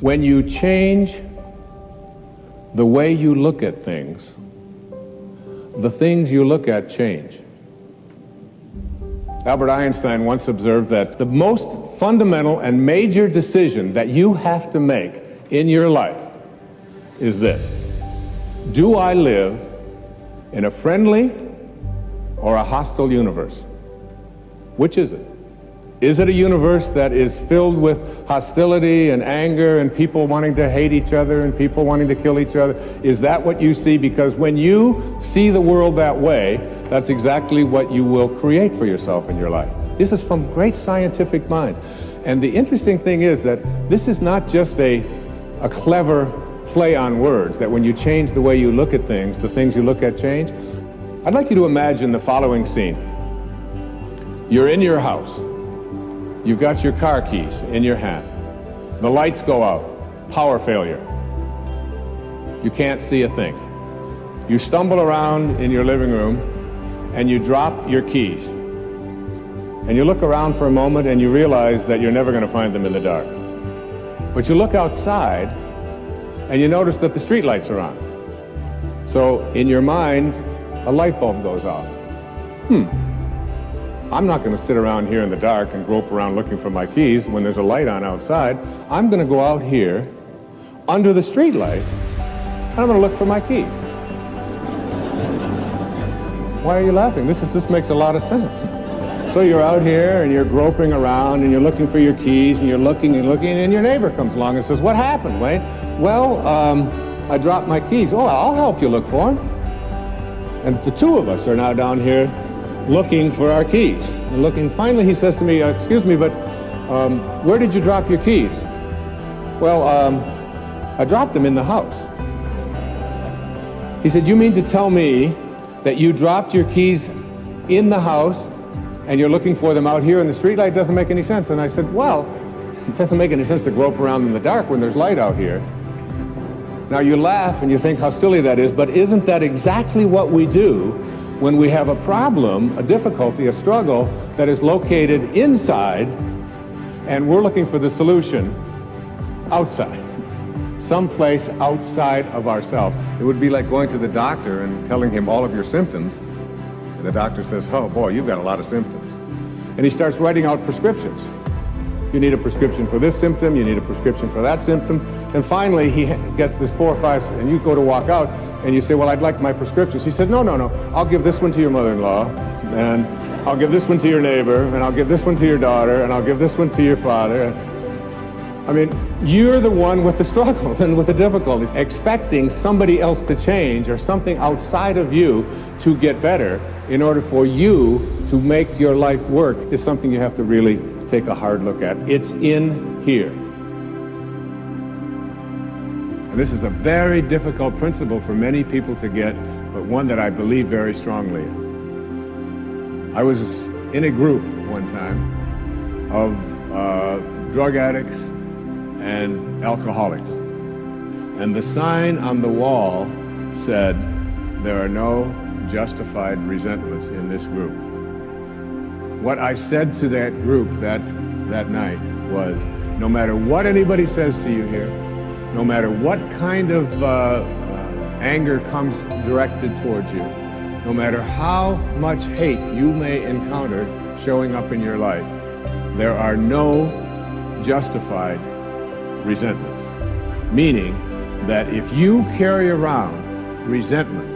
When you change the way you look at things, the things you look at change. Albert Einstein once observed that the most fundamental and major decision that you have to make in your life is this: do I live in a friendly or a hostile universe? Which is it? Is it a universe that is filled with hostility and anger and people wanting to hate each other and people wanting to kill each other? Is that what you see? Because when you see the world that way, that's exactly what you will create for yourself in your life. This is from great scientific minds. And the interesting thing is that this is not just a clever play on words, that when you change the way you look at things, the things you look at change. I'd like you to imagine the following scene. You're in your house. You've got your car keys in your hand. The lights go out. Power failure. You can't see a thing. You stumble around in your living room and you drop your keys. And you look around for a moment and you realize that you're never going to find them in the dark. But you look outside and you notice that the street lights are on. So in your mind, a light bulb goes off. I'm not going to sit around here in the dark and grope around looking for my keys when there's a light on outside. I'm going to go out here under the street light and I'm going to look for my keys. Why are you laughing? This makes a lot of sense. So you're out here and you're groping around and you're looking for your keys and you're looking and looking, and your neighbor comes along and says, "What happened, Wayne?" "Well, I dropped my keys." "Oh, I'll help you look for them." And the two of us are now down here looking for our keys. And looking, finally he says to me, "Excuse me, but where did you drop your keys?" "Well, I dropped them in the house." He said, "You mean to tell me that you dropped your keys in the house and you're looking for them out here in the streetlight? Doesn't make any sense." And I said, "Well, it doesn't make any sense to grope around in the dark when there's light out here." Now you laugh and you think how silly that is, but isn't that exactly what we do when we have a problem, a difficulty, a struggle that is located inside and we're looking for the solution outside, someplace outside of ourselves? It would be like going to the doctor and telling him all of your symptoms. And the doctor says, "Oh boy, you've got a lot of symptoms." And he starts writing out prescriptions. You need a prescription for this symptom, you need a prescription for that symptom. And finally he gets this 4 or 5, and you go to walk out and you say, "Well, I'd like my prescriptions." He said, No, I'll give this one to your mother-in-law, and I'll give this one to your neighbor, and I'll give this one to your daughter, and I'll give this one to your father. I mean, you're the one with the struggles and with the difficulties. Expecting somebody else to change or something outside of you to get better in order for you to make your life work is something you have to really take a hard look at. It's in here. And this is a very difficult principle for many people to get, but one that I believe very strongly in. I was in a group one time of drug addicts and alcoholics. And the sign on the wall said, "There are no justified resentments in this group." What I said to that group that night was, no matter what anybody says to you here, no matter what kind of anger comes directed towards you, no matter how much hate you may encounter showing up in your life, there are no justified resentments. Meaning that if you carry around resentment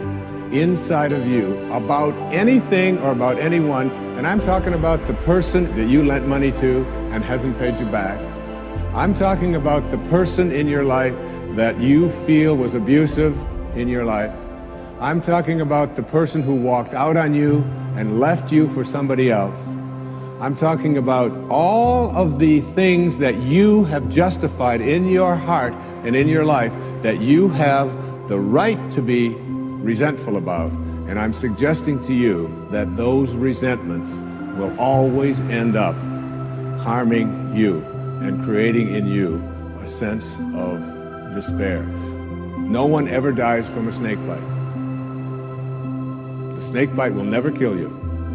inside of you about anything or about anyone, and I'm talking about the person that you lent money to and hasn't paid you back, I'm talking about the person in your life that you feel was abusive in your life, I'm talking about the person who walked out on you and left you for somebody else, I'm talking about all of the things that you have justified in your heart and in your life that you have the right to be resentful about. And I'm suggesting to you that those resentments will always end up harming you and creating in you a sense of despair. No one ever dies from a snake bite. The snake bite will never kill you.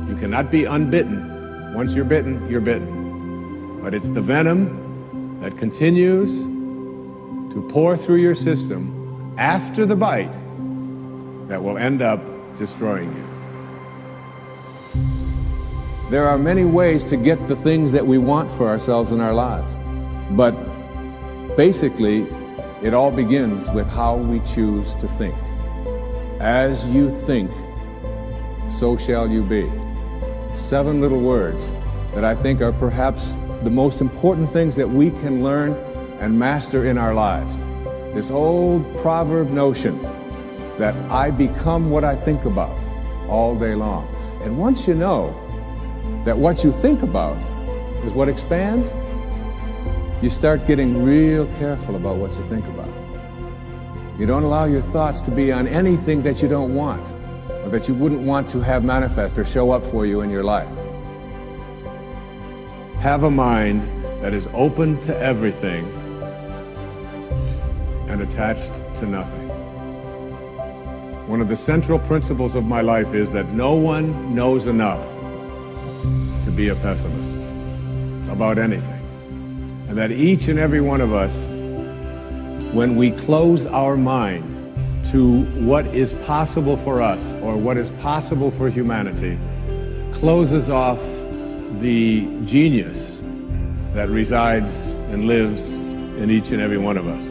You cannot be unbitten. Once you're bitten, you're bitten. But it's the venom that continues to pour through your system after the bite that will end up destroying you. There are many ways to get the things that we want for ourselves in our lives, but basically it all begins with how we choose to think. As you think, so shall you be. 7 little words that I think are perhaps the most important things that we can learn and master in our lives. This old proverb notion that I become what I think about all day long. And once you know that what you think about is what expands, you start getting real careful about what you think about. You don't allow your thoughts to be on anything that you don't want, or that you wouldn't want to have manifest or show up for you in your life. Have a mind that is open to everything and attached to nothing. One of the central principles of my life is that no one knows enough to be a pessimist about anything. And that each and every one of us, when we close our mind to what is possible for us or what is possible for humanity, closes off the genius that resides and lives in each and every one of us.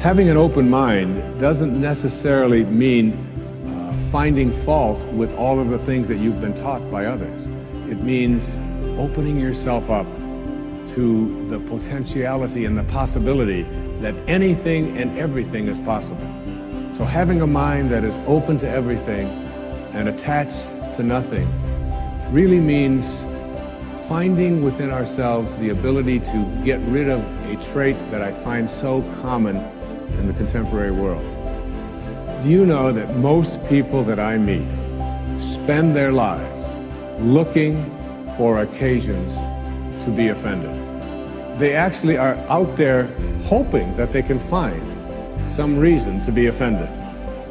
Having an open mind doesn't necessarily mean finding fault with all of the things that you've been taught by others. It means opening yourself up to the potentiality and the possibility that anything and everything is possible. So having a mind that is open to everything and attached to nothing really means finding within ourselves the ability to get rid of a trait that I find so common in the contemporary world. Do you know that most people that I meet spend their lives looking for occasions to be offended? They actually are out there hoping that they can find some reason to be offended.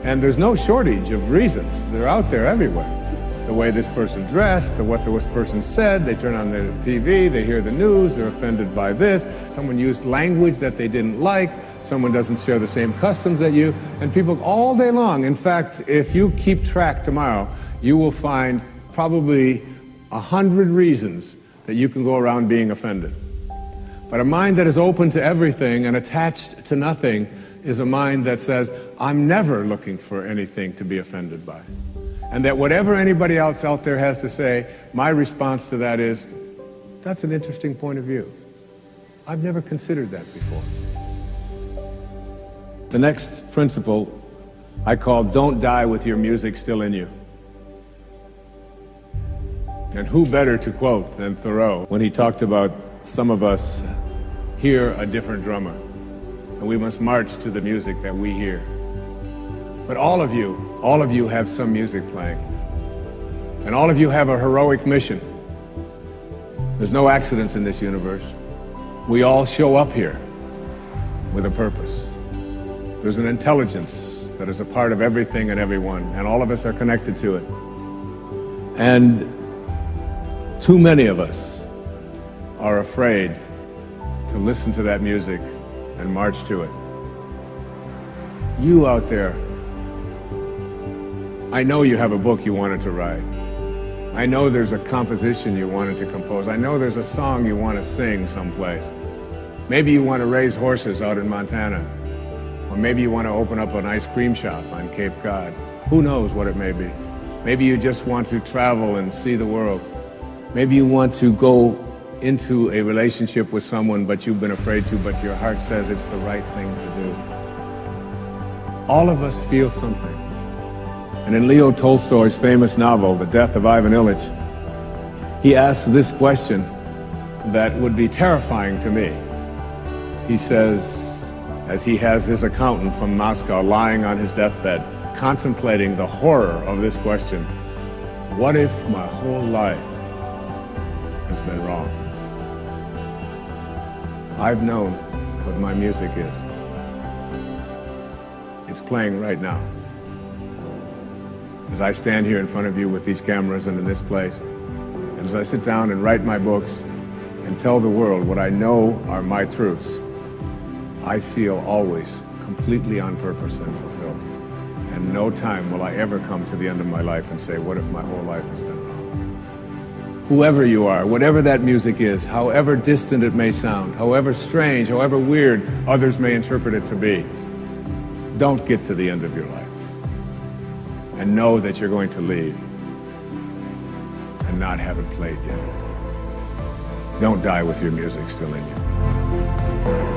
And there's no shortage of reasons. They're out there everywhere. The way this person dressed, what this person said, they turn on their TV, they hear the news, they're offended by this. Someone used language that they didn't like, someone doesn't share the same customs that you, and people all day long. In fact, if you keep track tomorrow, you will find probably 100 reasons that you can go around being offended. But a mind that is open to everything and attached to nothing is a mind that says, I'm never looking for anything to be offended by. And that whatever anybody else out there has to say, my response to that is, that's an interesting point of view. I've never considered that before. The next principle I call don't die with your music still in you. And who better to quote than Thoreau when he talked about some of us hear a different drummer, and we must march to the music that we hear. But all of you have some music playing. And all of you have a heroic mission. There's no accidents in this universe. We all show up here with a purpose. There's an intelligence that is a part of everything and everyone, and all of us are connected to it. And too many of us are afraid to listen to that music and march to it. You out there, I know you have a book you wanted to write. I know there's a composition you wanted to compose. I know there's a song you want to sing someplace. Maybe you want to raise horses out in Montana. Or maybe you want to open up an ice cream shop on Cape Cod. Who knows what it may be. Maybe you just want to travel and see the world. Maybe you want to go into a relationship with someone but you've been afraid to, but your heart says it's the right thing to do. All of us feel something. And in Leo Tolstoy's famous novel, The Death of Ivan Ilyich, he asks this question that would be terrifying to me. He says, as he has his accountant from Moscow lying on his deathbed, contemplating the horror of this question, what if my whole life has been wrong? I've known what my music is. It's playing right now. As I stand here in front of you with these cameras and in this place, and as I sit down and write my books and tell the world what I know are my truths, I feel always completely on purpose and fulfilled. And no time will I ever come to the end of my life and say, what if my whole life has been wrong? Whoever you are, whatever that music is, however distant it may sound, however strange, however weird others may interpret it to be, don't get to the end of your life and know that you're going to leave and not have it played yet. Don't die with your music still in you.